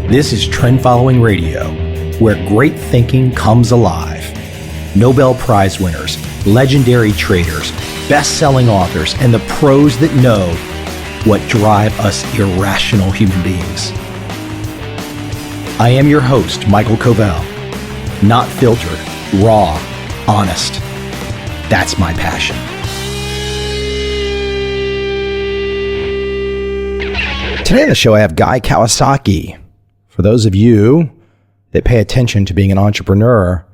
This is Trend Following Radio, where great thinking comes alive. Nobel Prize winners, legendary traders, best-selling authors, and the pros that know what drive us irrational human beings. I am your host, Michael Covel. Not filtered, raw, honest. That's my passion. Today on the show, I have Guy Kawasaki. For those of you that pay attention to being an entrepreneur,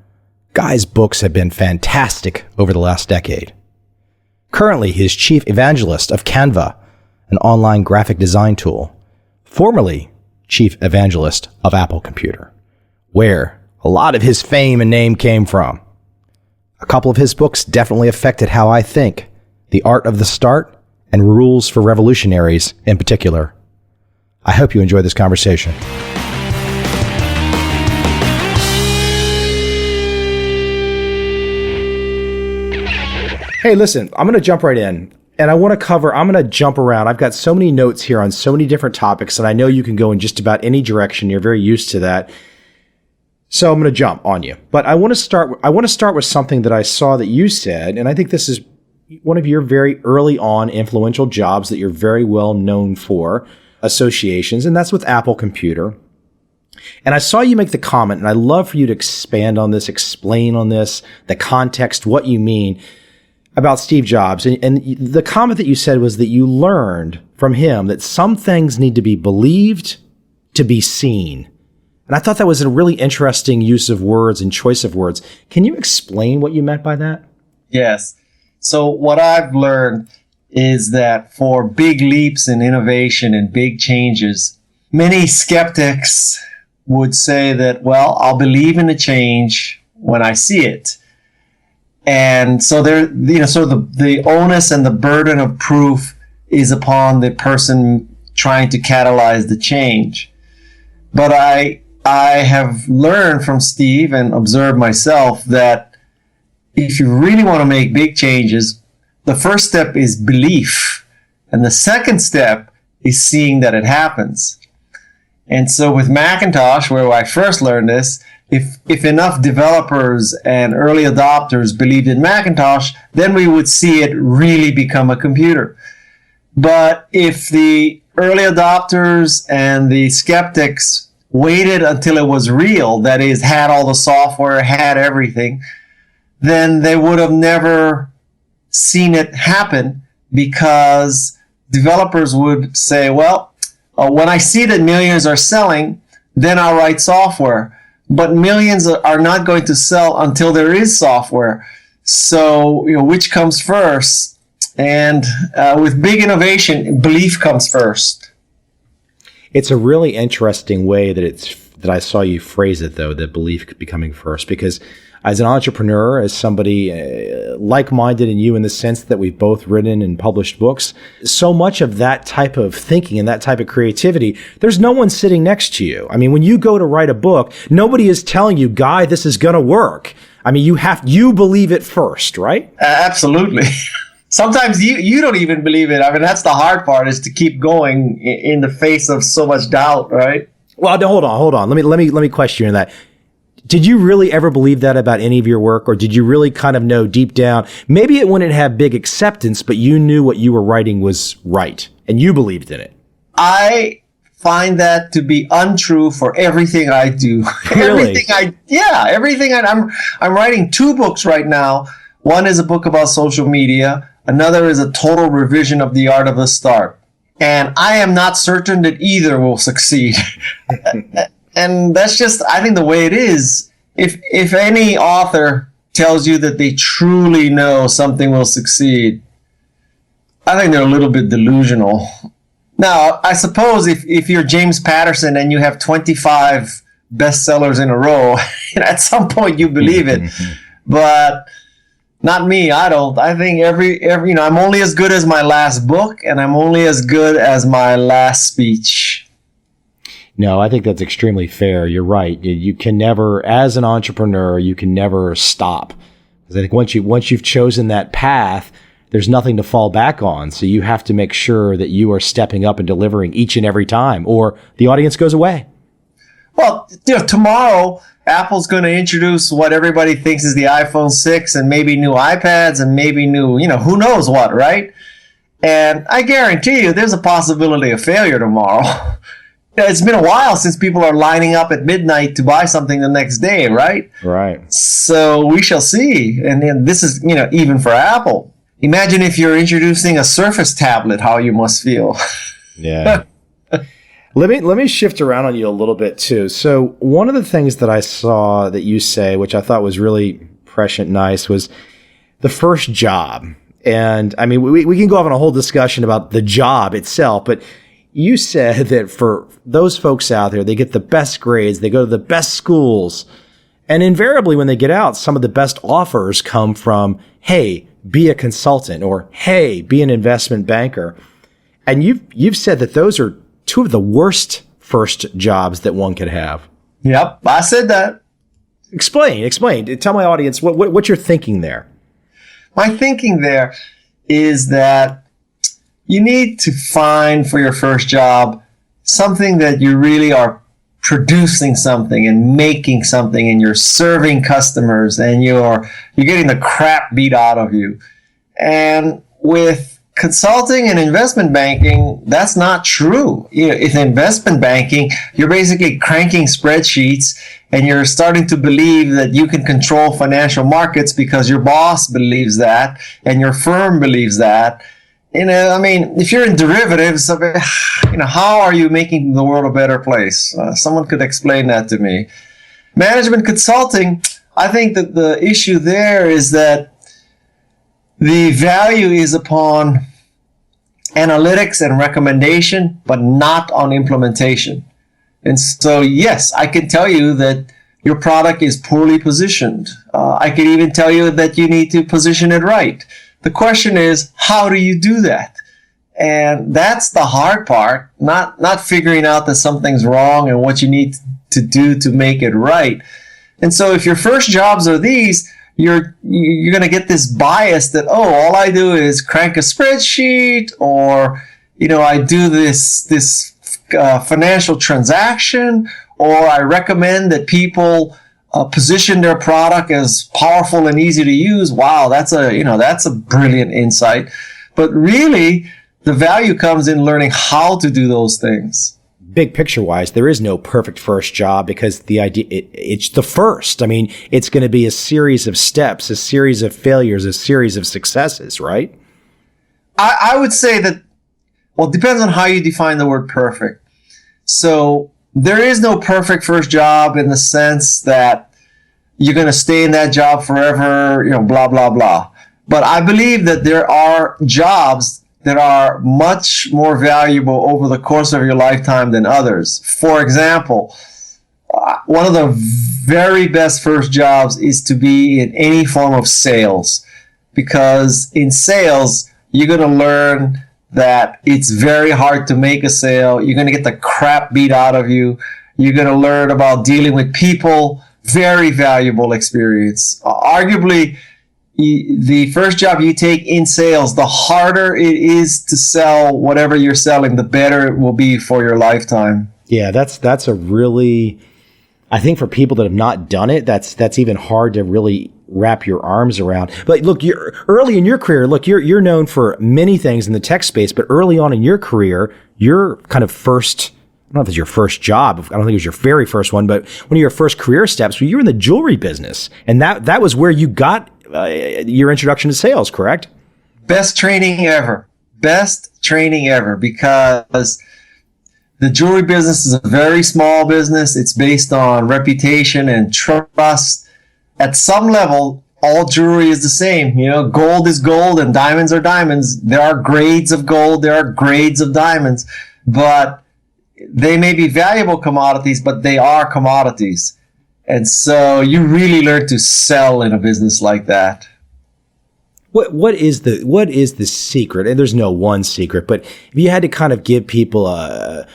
Guy's books have been fantastic over the last decade. Currently, he is chief evangelist of Canva, an online graphic design tool, formerly chief evangelist of Apple Computer, where a lot of his fame and name came from. A couple of his books definitely affected how I think, The Art of the Start and Rules for Revolutionaries in particular. I hope you enjoy this conversation. Hey, listen, I'm going to jump right in, and I'm going to jump around. I've got so many notes here on so many different topics, and I know you can go in just about any direction. You're very used to that. So I'm going to jump on you. But I want to start with something that I saw that you said, and I think this is one of your very early on influential jobs that you're very well known for, associations, and that's with Apple Computer. And I saw you make the comment, and I'd love for you to expand on this, explain on this, the context, what you mean about Steve Jobs. And the comment that you said was that you learned from him that some things need to be believed to be seen. And I thought that was a really interesting use of words and choice of words. Can you explain what you meant by that? Yes. So what I've learned is that for big leaps in innovation and big changes, many skeptics would say that, well, I'll believe in the change when I see it. And so the onus and the burden of proof is upon the person trying to catalyze the change. But I have learned from Steve and observed myself that if you really want to make big changes, the first step is belief. And the second step is seeing that it happens. And so with Macintosh, where I first learned this, if enough developers and early adopters believed in Macintosh, then we would see it really become a computer. But if the early adopters and the skeptics waited until it was real, that is, had all the software, had everything, then they would have never seen it happen, because developers would say, well, when I see that millions are selling, then I'll write software. But millions are not going to sell until there is software. So, which comes first? And with big innovation, belief comes first. It's a really interesting way that I saw you phrase it, though, that belief becoming first, because as an entrepreneur, as somebody like-minded in you in the sense that we've both written and published books, so much of that type of thinking and that type of creativity, there's no one sitting next to you. I mean, when you go to write a book, nobody is telling you, Guy, this is going to work. I mean, you believe it first, right? Absolutely. Sometimes you don't even believe it. I mean, that's the hard part, is to keep going in the face of so much doubt, right? Well, no, hold on. Let me question you on that. Did you really ever believe that about any of your work, or did you really kind of know deep down, maybe it wouldn't have big acceptance, but you knew what you were writing was right and you believed in it? I find that to be untrue for everything I do. Really? Everything. I'm writing 2 books right now. One is a book about social media. Another is a total revision of The Art of the Start. And I am not certain that either will succeed. And that's just, I think, the way it is. If any author tells you that they truly know something will succeed, I think they're a little bit delusional. Now, I suppose if you're James Patterson and you have 25 bestsellers in a row, at some point you believe it. But not me. I don't. I think every I'm only as good as my last book, and I'm only as good as my last speech. No, I think that's extremely fair. You're right. You can never, as an entrepreneur, you can never stop. Because I think once you've chosen that path, there's nothing to fall back on. So you have to make sure that you are stepping up and delivering each and every time, or the audience goes away. Well, tomorrow Apple's going to introduce what everybody thinks is the iPhone 6 and maybe new iPads and maybe new, who knows what, right? And I guarantee you there's a possibility of failure tomorrow. It's been a while since people are lining up at midnight to buy something the next day, right? Right. So we shall see. And this is, even for Apple. Imagine if you're introducing a Surface tablet, how you must feel. Yeah. Let me shift around on you a little bit too. So one of the things that I saw that you say, which I thought was really prescient, nice, was the first job. And I mean, we can go off on a whole discussion about the job itself, but you said that for those folks out there, they get the best grades, they go to the best schools, and invariably when they get out, some of the best offers come from, hey, be a consultant, or hey, be an investment banker. And you've said that those are two of the worst first jobs that one could have. Yep, I said that. Explain. Tell my audience what you're thinking there. My thinking there is that you need to find for your first job something that you really are producing something and making something, and you're serving customers and you're getting the crap beat out of you. And with consulting and investment banking, that's not true. In investment banking, you're basically cranking spreadsheets and you're starting to believe that you can control financial markets because your boss believes that and your firm believes that. If you're in derivatives, how are you making the world a better place? Someone could explain that to me. Management consulting, I think that the issue there is that the value is upon analytics and recommendation, but not on implementation. And so, yes, I can tell you that your product is poorly positioned. I can even tell you that you need to position it right. The question is, how do you do that? And that's the hard part, not figuring out that something's wrong and what you need to do to make it right. And so if your first jobs are these, you're going to get this bias that, all I do is crank a spreadsheet, or, I do this financial transaction, or I recommend that people position their product as powerful and easy to use. Wow, that's a brilliant insight. But really, the value comes in learning how to do those things. Big picture wise, there is no perfect first job, because the idea it's the first. I mean, it's going to be a series of steps, a series of failures, a series of successes, right? I would say that, well, it depends on how you define the word perfect. So there is no perfect first job in the sense that you're going to stay in that job forever, blah, blah, blah. But I believe that there are jobs that are much more valuable over the course of your lifetime than others. For example, one of the very best first jobs is to be in any form of sales, because in sales, you're going to learn that it's very hard to make a sale. You're going to get the crap beat out of you. You're going to learn about dealing with people. Very valuable experience. Arguably, the first job you take in sales, the harder it is to sell whatever you're selling, the better it will be for your lifetime. Yeah, that's a really, I think for people that have not done it, that's even hard to really wrap your arms around. But look, you're early in your career. Look, you're known for many things in the tech space, but early on in your career, your kind of first, I don't know if it's your first job, I don't think it was your very first one, but one of your first career steps, you were in the jewelry business, and that was where you got your introduction to sales, correct? Best training ever, because the jewelry business is a very small business. It's based on reputation and trust. At some level, all jewelry is the same. Gold is gold and diamonds are diamonds. There are grades of gold, there are grades of diamonds, but they may be valuable commodities, but they are commodities. And so you really learn to sell in a business like that. What is the secret? And there's no one secret, but if you had to kind of give people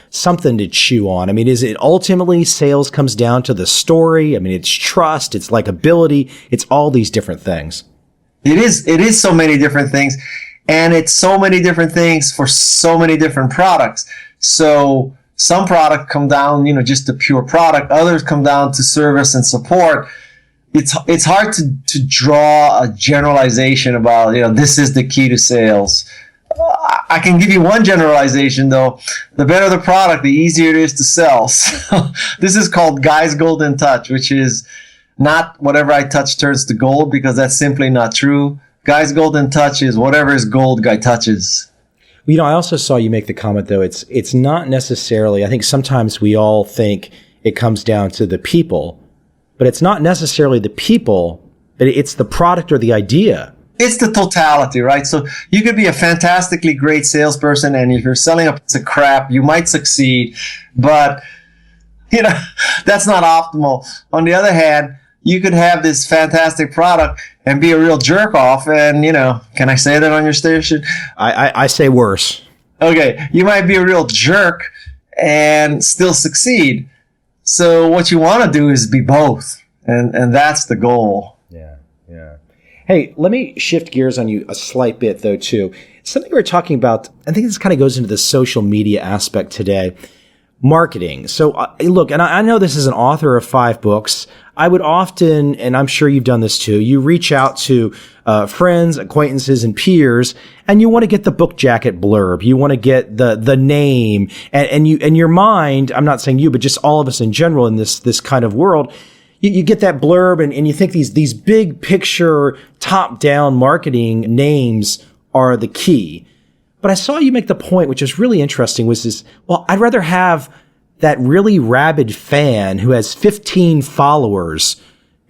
something to chew on, I mean, is it ultimately sales comes down to the story? I mean, it's trust, it's likability, it's all these different things. It is so many different things, and it's so many different things for so many different products. So Some product come down, just the pure product. Others come down to service and support. It's hard to draw a generalization about, this is the key to sales. I can give you one generalization, though. The better the product, the easier it is to sell. So this is called Guy's golden touch, which is not whatever I touch turns to gold, because that's simply not true. Guy's golden touch is whatever is gold, Guy touches. I also saw you make the comment, though, it's not necessarily, I think sometimes we all think it comes down to the people, but it's not necessarily the people, but it's the product or the idea. It's the totality, right? So you could be a fantastically great salesperson, and if you're selling a piece of crap, you might succeed, but that's not optimal. On the other hand, you could have this fantastic product and be a real jerk off, and can I say that on your station? I say worse. Okay, you might be a real jerk and still succeed. So what you want to do is be both, and that's the goal. Yeah. Hey, let me shift gears on you a slight bit, though, too. Something we were talking about, I think this kind of goes into the social media aspect today. Marketing. So look, and I know this is an author of 5 books. I would often, and I'm sure you've done this too, you reach out to friends, acquaintances, and peers, and you want to get the book jacket blurb. You want to get the name, and your mind, I'm not saying you, but just all of us in general in this kind of world, you get that blurb, and you think these big picture, top-down marketing names are the key. But I saw you make the point, which is really interesting, was this, well, I'd rather have that really rabid fan who has 15 followers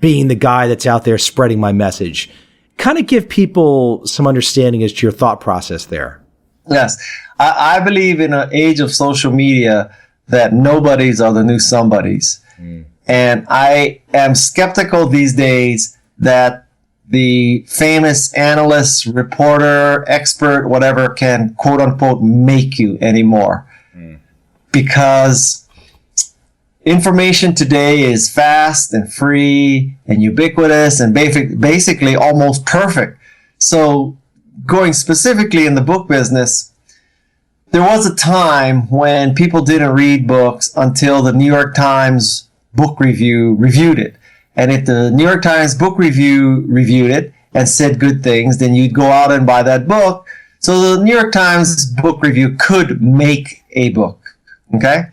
being the guy that's out there spreading my message. Kind of give people some understanding as to your thought process there. Yes. I believe in an age of social media that nobodies are the new somebodies. And I am skeptical these days that the famous analyst, reporter, expert, whatever, can quote unquote make you anymore. Because information today is fast and free and ubiquitous and basically almost perfect. So going specifically in the book business, there was a time when people didn't read books until the New York Times book review reviewed it. And if the New York Times book review reviewed it and said good things, then you'd go out and buy that book. So the New York Times book review could make a book. Okay?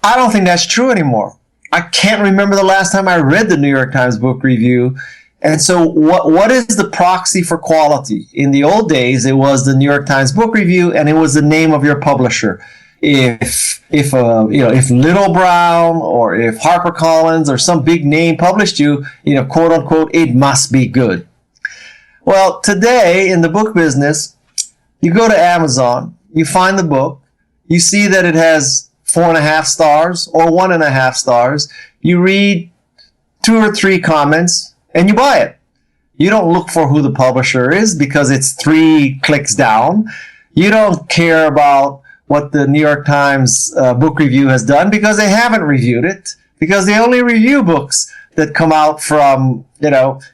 I don't think that's true anymore. I can't remember the last time I read the New York Times book review. And so what is the proxy for quality? In the old days, it was the New York Times book review, and it was the name of your publisher. If Little Brown or if HarperCollins or some big name published you, quote unquote, it must be good. Well, today in the book business, you go to Amazon, you find the book, you see that it has 4.5 stars or 1.5 stars. You read 2 or 3 comments and you buy it. You don't look for who the publisher is because it's 3 clicks down. You don't care about what the New York Times book review has done because they haven't reviewed it, because they only review books that come out from,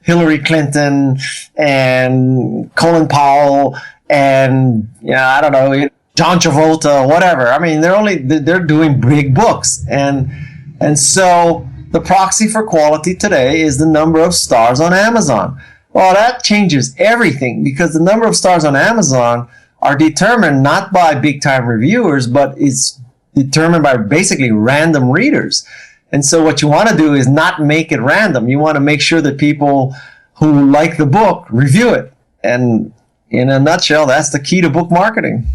Hillary Clinton and Colin Powell and, I don't know, John Travolta, whatever. I mean, they're doing big books. And so the proxy for quality today is the number of stars on Amazon. Well, that changes everything, because the number of stars on Amazon are determined not by big-time reviewers, but it's determined by basically random readers. And so what you want to do is not make it random. You want to make sure that people who like the book review it. And in a nutshell, that's the key to book marketing.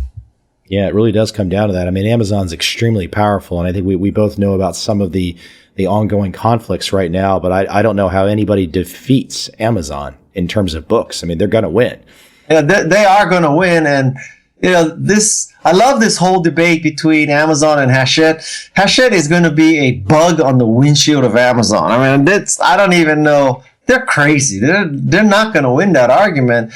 Yeah, it really does come down to that. I mean, Amazon's extremely powerful, and I think we both know about some of the ongoing conflicts right now, but I don't know how anybody defeats Amazon in terms of books. I mean, they're going to win. Yeah, they are going to win. And, I love this whole debate between Amazon and Hachette. Hachette is going to be a bug on the windshield of Amazon. I mean, I don't even know. They're crazy. They're not going to win that argument.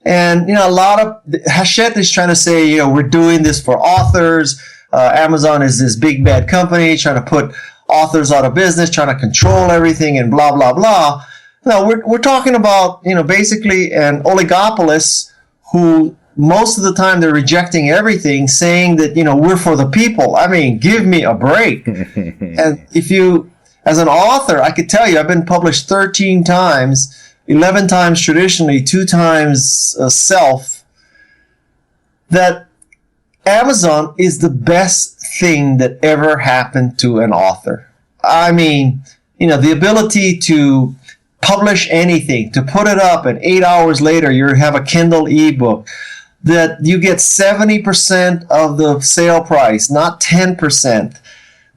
And, a lot of Hachette is trying to say, we're doing this for authors. Amazon is this big bad company trying to put authors out of business, trying to control everything and blah, blah, blah. No, we're talking about, basically an oligopolist who most of the time they're rejecting everything, saying that, we're for the people. I mean, give me a break. And if you, as an author, I could tell you, I've been published 13 times, 11 times traditionally, 2 times self, that Amazon is the best thing that ever happened to an author. I mean, the ability to publish anything, to put it up, and 8 hours later you have a Kindle ebook, that you get 70% of the sale price, not 10%,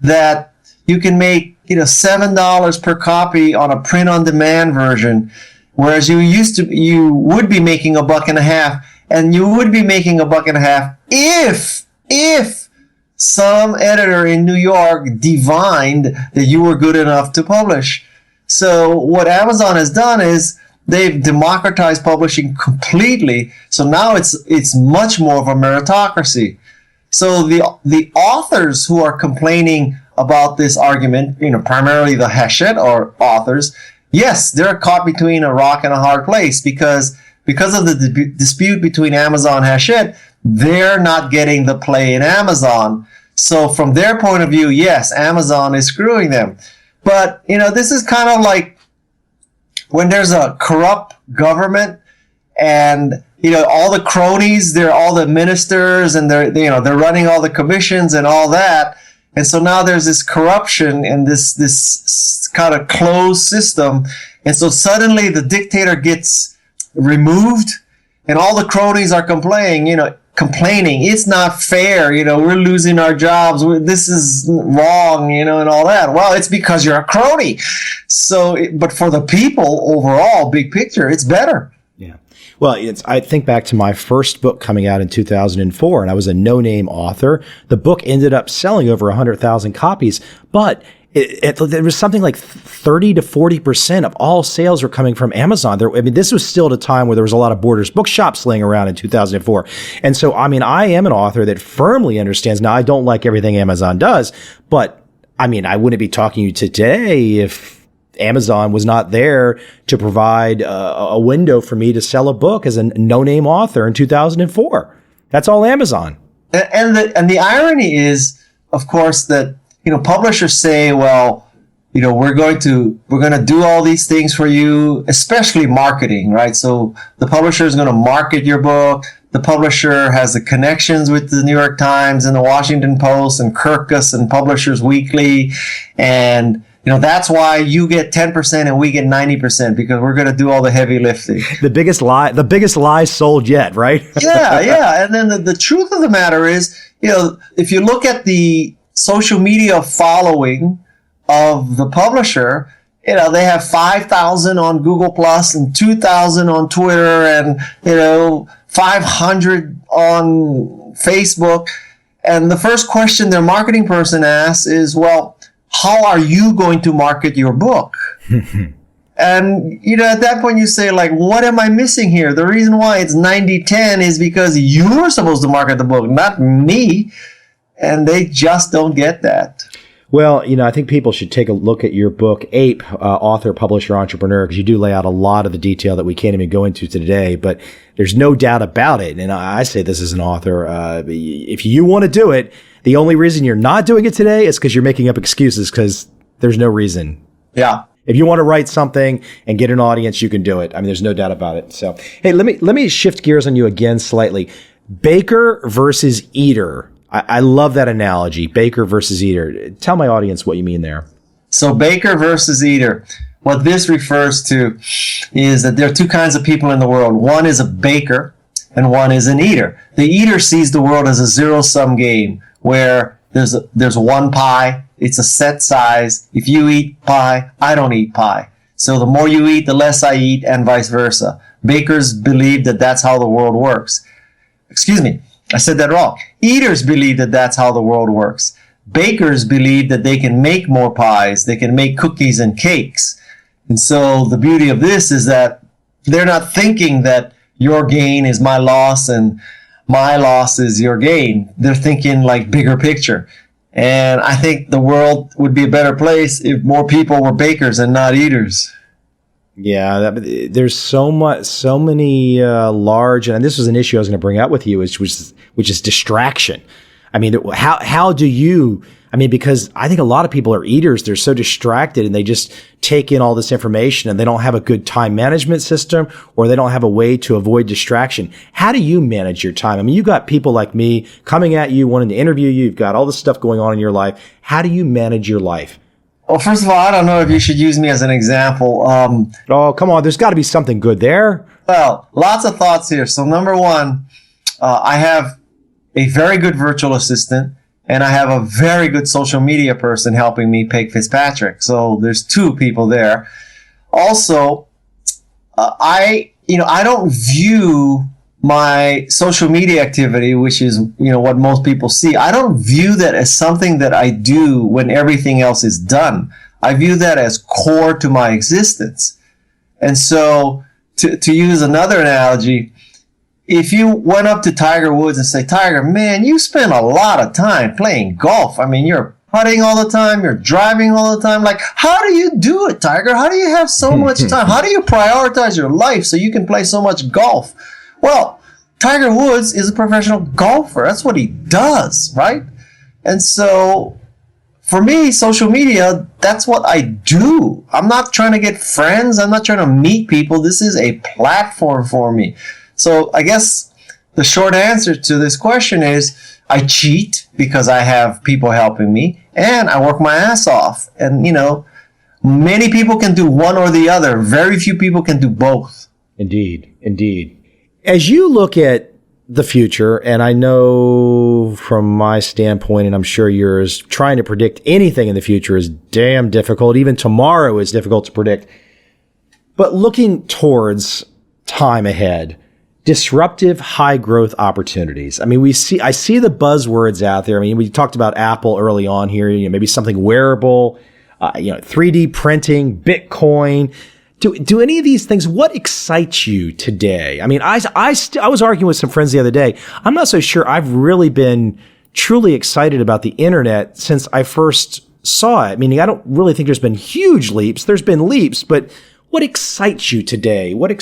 that you can make $7 per copy on a print-on-demand version, whereas you would be making $1.50, and you would be making $1.50 if some editor in New York divined that you were good enough to publish. So what Amazon has done is they've democratized publishing completely. So now it's much more of a meritocracy. So the authors who are complaining about this argument, primarily the Hachette or authors, yes, they're caught between a rock and a hard place because of the dispute between Amazon and Hachette, they're not getting the play in Amazon. So from their point of view, yes, Amazon is screwing them. But, this is kind of like when there's a corrupt government and, all the cronies, they're all the ministers and they're running all the commissions and all that. And so now there's this corruption and this kind of closed system. And so suddenly the dictator gets removed and all the cronies are complaining, it's not fair, we're losing our jobs, this is wrong, and all that. Well, it's because you're a crony. So, but for the people overall, big picture, it's better. Yeah. Well, I think back to my first book coming out in 2004, and I was a no-name author. The book ended up selling over 100,000 copies, but there was something like 30 to 40% of all sales were coming from Amazon. This was still at a time where there was a lot of Borders bookshops laying around in 2004. And so, I am an author that firmly understands. Now, I don't like everything Amazon does, but I wouldn't be talking to you today if Amazon was not there to provide a window for me to sell a book as a no-name author in 2004. That's all Amazon. And the irony is, of course, that publishers say, well, we're going to do all these things for you, especially marketing, right? So the publisher is going to market your book. The publisher has the connections with the New York Times and the Washington Post and Kirkus and Publishers Weekly. And, that's why you get 10% and we get 90% because we're going to do all the heavy lifting. The biggest lie sold yet, right? Yeah. And then the truth of the matter is, if you look at the social media following of the publisher, they have 5,000 on Google Plus and 2,000 on Twitter and, 500 on Facebook. And the first question their marketing person asks is, well, how are you going to market your book? And, at that point you say, like, what am I missing here? The reason why it's 90-10 is because you're supposed to market the book, not me. And they just don't get that. Well, I think people should take a look at your book, Ape, Author, Publisher, Entrepreneur, because you do lay out a lot of the detail that we can't even go into today, but there's no doubt about it. And I say this as an author, if you want to do it, the only reason you're not doing it today is because you're making up excuses because there's no reason. Yeah. If you want to write something and get an audience, you can do it. There's no doubt about it. So, hey, let me shift gears on you again slightly. Baker versus eater. I love that analogy, baker versus eater. Tell my audience what you mean there. So baker versus eater. What this refers to is that there are two kinds of people in the world. One is a baker and one is an eater. The eater sees the world as a zero-sum game where there's one pie. It's a set size. If you eat pie, I don't eat pie. So the more you eat, the less I eat, and vice versa. Bakers believe that that's how the world works. Excuse me. I said that wrong. Eaters believe that that's how the world works. Bakers believe that they can make more pies. They can make cookies and cakes. And so the beauty of this is that they're not thinking that your gain is my loss and my loss is your gain. They're thinking like bigger picture. And I think the world would be a better place if more people were bakers and not eaters. Yeah, there's so many large, and this was an issue I was going to bring up with you, which is distraction. I mean, how do you? I mean, because I think a lot of people are eaters. They're so distracted and they just take in all this information and they don't have a good time management system, or they don't have a way to avoid distraction. How do you manage your time? I mean, you got people like me coming at you, wanting to interview you. You've got all this stuff going on in your life. How do you manage your life? Well, first of all, I don't know if you should use me as an example. Oh, come on. There's got to be something good there. Well, lots of thoughts here. So number one, I have a very good virtual assistant, and I have a very good social media person helping me, Peg Fitzpatrick. So there's two people there. Also, I don't view my social media activity, which is, what most people see. I don't view that as something that I do when everything else is done. I view that as core to my existence. And so to use another analogy, if you went up to Tiger Woods and say, Tiger, man, you spend a lot of time playing golf. I mean, you're putting all the time, you're driving all the time. Like, how do you do it, Tiger? How do you have so much time? How do you prioritize your life so you can play so much golf? Well, Tiger Woods is a professional golfer. That's what he does, right? And so for me, social media, that's what I do. I'm not trying to get friends. I'm not trying to meet people. This is a platform for me. So I guess the short answer to this question is I cheat because I have people helping me, and I work my ass off. And, many people can do one or the other. Very few people can do both. Indeed. As you look at the future, and I know from my standpoint, and I'm sure yours, trying to predict anything in the future is damn difficult. Even tomorrow is difficult to predict. But looking towards time ahead, disruptive high growth opportunities. I mean, I see the buzzwords out there. I mean, we talked about Apple early on here, maybe something wearable, 3D printing, Bitcoin. Do any of these things, what excites you today? I mean, I was arguing with some friends the other day. I'm not so sure I've really been truly excited about the internet since I first saw it. Meaning, I don't really think there's been huge leaps. There's been leaps, but what excites you today? What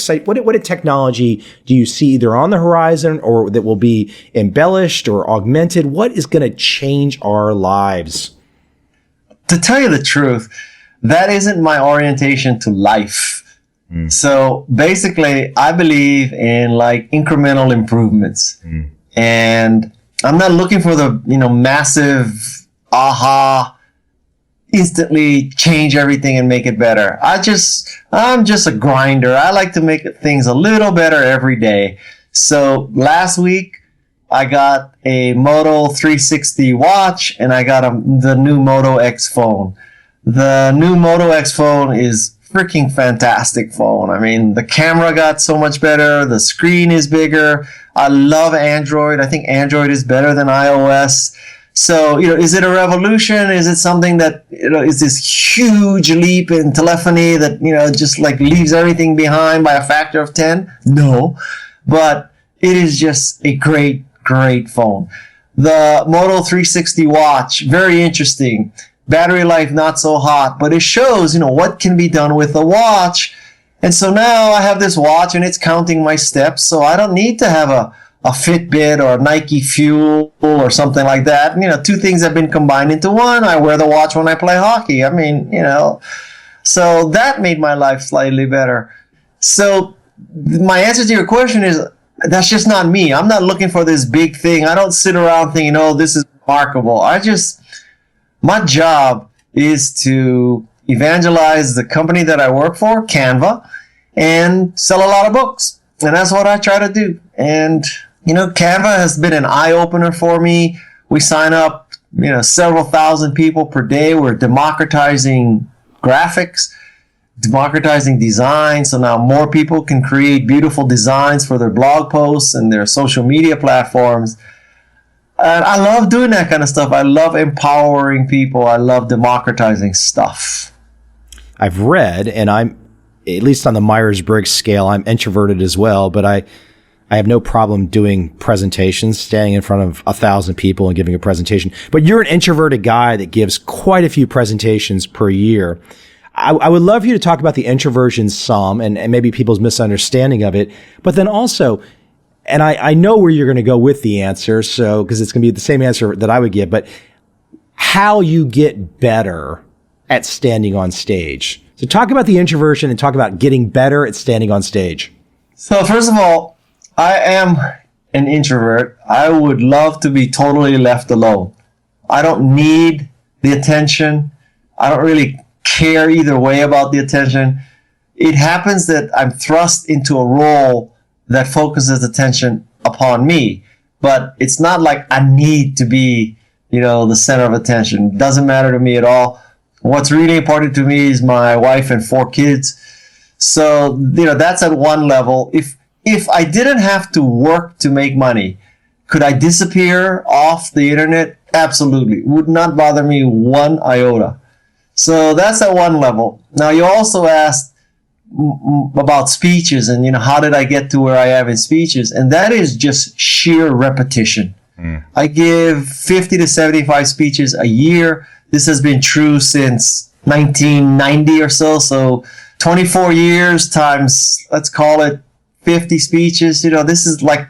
technology do you see either on the horizon or that will be embellished or augmented? What is going to change our lives? To tell you the truth, that isn't my orientation to life. So basically, I believe in like incremental improvements. And I'm not looking for the, massive aha, instantly change everything and make it better. I'm just a grinder. I like to make things a little better every day. So last week I got a Moto 360 watch, and I got the new Moto X phone. The new Moto X phone is freaking fantastic phone. I mean, the camera got so much better. The screen is bigger. I love Android. I think Android is better than iOS. So, is it a revolution? Is it something that, is this huge leap in telephony that, just like leaves everything behind by a factor of 10? No, but it is just a great, great phone. The Moto 360 watch, very interesting. Battery life, not so hot, but it shows, what can be done with the watch. And so now I have this watch and it's counting my steps. So I don't need to have a Fitbit or a Nike Fuel or something like that. Two things have been combined into one. I wear the watch when I play hockey. I mean, so that made my life slightly better. So my answer to your question is that's just not me. I'm not looking for this big thing. I don't sit around thinking, this is remarkable. My job is to evangelize the company that I work for, Canva, and sell a lot of books. And that's what I try to do. And, Canva has been an eye-opener for me. We sign up, several thousand people per day. We're democratizing graphics, democratizing design. So now more people can create beautiful designs for their blog posts and their social media platforms. And I love doing that kind of stuff. I love empowering people. I love democratizing stuff. I've read, and I'm, at least on the Myers-Briggs scale, I'm introverted as well, but I have no problem doing presentations, standing in front of 1,000 people and giving a presentation. But you're an introverted guy that gives quite a few presentations per year. I would love for you to talk about the introversion some and maybe people's misunderstanding of it, but then also, and I know where you're going to go with the answer, so because it's going to be the same answer that I would give, but how you get better at standing on stage. So talk about the introversion and talk about getting better at standing on stage. So first of all, I am an introvert. I would love to be totally left alone. I don't need the attention. I don't really care either way about the attention. It happens that I'm thrust into a role that focuses attention upon me, but it's not like I need to be, the center of attention. It doesn't matter to me at all. What's really important to me is my wife and 4 kids. So, that's at one level. If I didn't have to work to make money, could I disappear off the internet? Absolutely. Would not bother me one iota. So that's at one level. Now, you also asked about speeches and, how did I get to where I am in speeches? And that is just sheer repetition. I give 50 to 75 speeches a year. This has been true since 1990 or so. So 24 years times, let's call it 50 speeches. This is like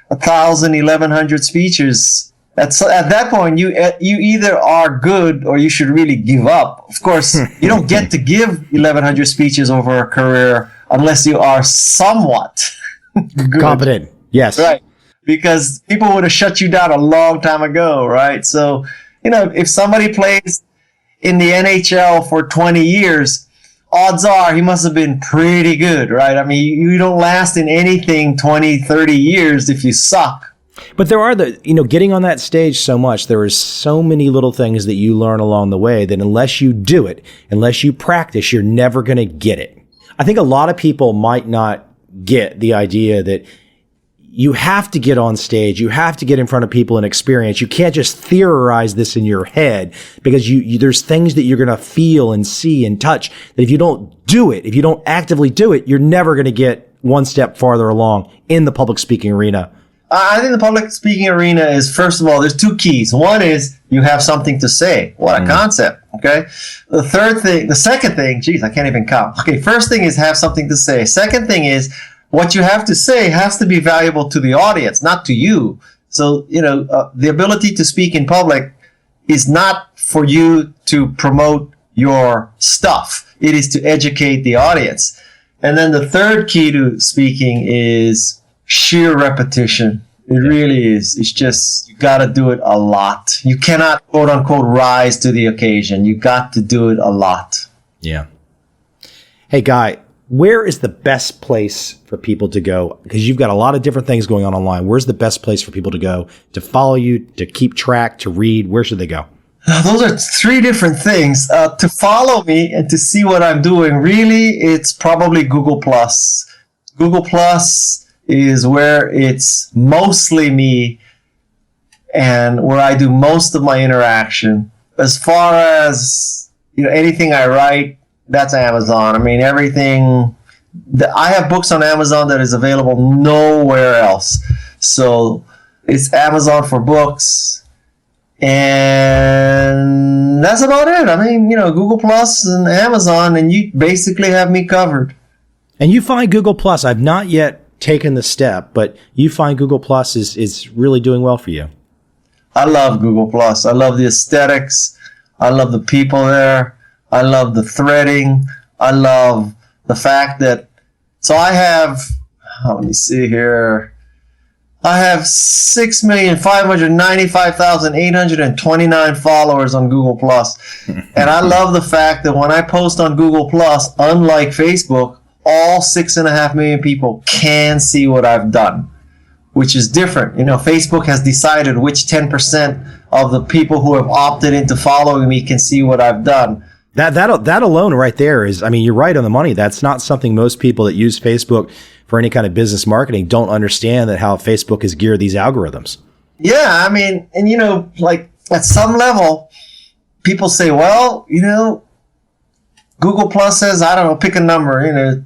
1,000, 1,100 speeches. At that point, you either are good or you should really give up. Of course, you don't get to give 1,100 speeches over a career unless you are somewhat good. Competent. Yes. Right. Because people would have shut you down a long time ago, right? So, if somebody plays in the NHL for 20 years, odds are he must have been pretty good, right? I mean, you don't last in anything 20, 30 years if you suck. But there are getting on that stage so much, there is so many little things that you learn along the way that unless you do it, unless you practice, you're never going to get it. I think a lot of people might not get the idea that you have to get on stage. You have to get in front of people and experience. You can't just theorize this in your head because there's things that you're going to feel and see and touch that if you don't do it, if you don't actively do it, you're never going to get one step farther along in the public speaking arena. I think the public speaking arena is, first of all, there's 2 keys. One is you have something to say. What a concept. Okay. The second thing, geez, I can't even count. Okay. First thing is have something to say. Second thing is, what you have to say has to be valuable to the audience, not to you. So, the ability to speak in public is not for you to promote your stuff. It is to educate the audience. And then the third key to speaking is sheer repetition. It really is. It's just, you got to do it a lot. You cannot, quote unquote, rise to the occasion. You got to do it a lot. Yeah. Hey, Guy. Where is the best place for people to go? Because you've got a lot of different things going on online. Where's the best place for people to go to follow you, to keep track, to read? Where should they go? Those are 3 different things. To follow me and to see what I'm doing, really, it's probably Google+. Google+ is where it's mostly me and where I do most of my interaction. As far as anything I write, that's Amazon. I mean, everything. I have books on Amazon that is available nowhere else. So it's Amazon for books. And that's about it. I mean, Google Plus and Amazon, and you basically have me covered. And you find Google Plus, I've not yet taken the step, but you find Google Plus is really doing well for you. I love Google Plus. I love the aesthetics. I love the people there. I love the threading. I love the fact that, so I have, let me see here. I have 6,595,829 followers on Google Plus. And I love the fact that when I post on Google Plus, unlike Facebook, all 6.5 million people can see what I've done, which is different. Facebook has decided which 10% of the people who have opted into following me can see what I've done. That alone right there is, I mean, you're right on the money. That's not something most people that use Facebook for any kind of business marketing don't understand, that how Facebook has geared these algorithms. Yeah, I mean, and like at some level, people say, well, Google Plus says, I don't know, pick a number,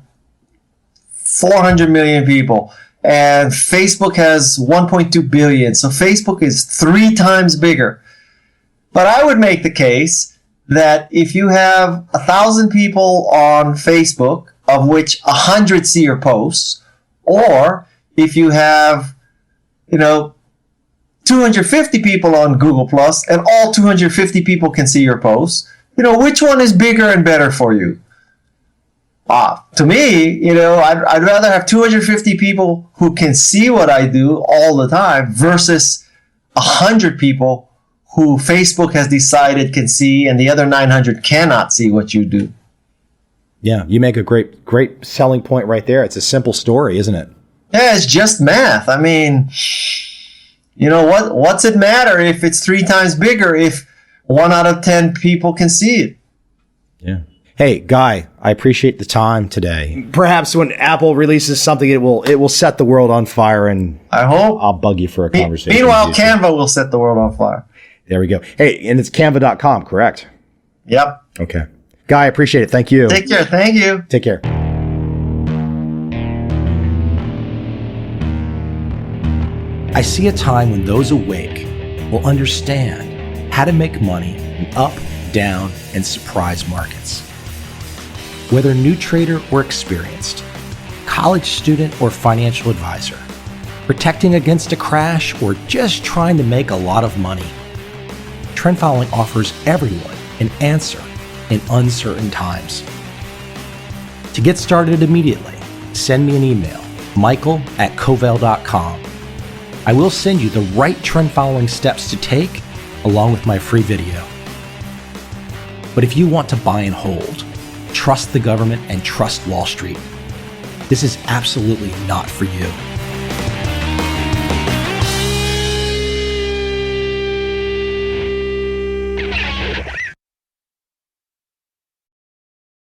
400 million people. And Facebook has 1.2 billion. So Facebook is 3 times bigger. But I would make the case that if you have 1,000 people on Facebook, of which 100 see your posts, or if you have, 250 people on Google Plus and all 250 people can see your posts, which one is bigger and better for you? To me, I'd rather have 250 people who can see what I do all the time versus 100 people who Facebook has decided can see and the other 900 cannot see what you do. Yeah, you make a great selling point right there. It's a simple story, isn't it? Yeah, it's just math. I mean, what's it matter if it's 3 times bigger if 1 out of 10 people can see it? Yeah. Hey, Guy, I appreciate the time today. Perhaps when Apple releases something, it will set the world on fire, and I hope I'll bug you for a conversation. Meanwhile, Canva will set the world on fire. There we go. Hey, and it's canva.com, correct? Yep. Okay. Guy, I appreciate it. Thank you. Take care. Thank you. Take care. I see a time when those awake will understand how to make money in up, down, and surprise markets. Whether new trader or experienced, college student or financial advisor, protecting against a crash or just trying to make a lot of money, trend following offers everyone an answer in uncertain times. To get started immediately, send me an email, michael@covel.com. I will send you the right trend following steps to take along with my free video. But if you want to buy and hold, trust the government and trust Wall Street, this is absolutely not for you.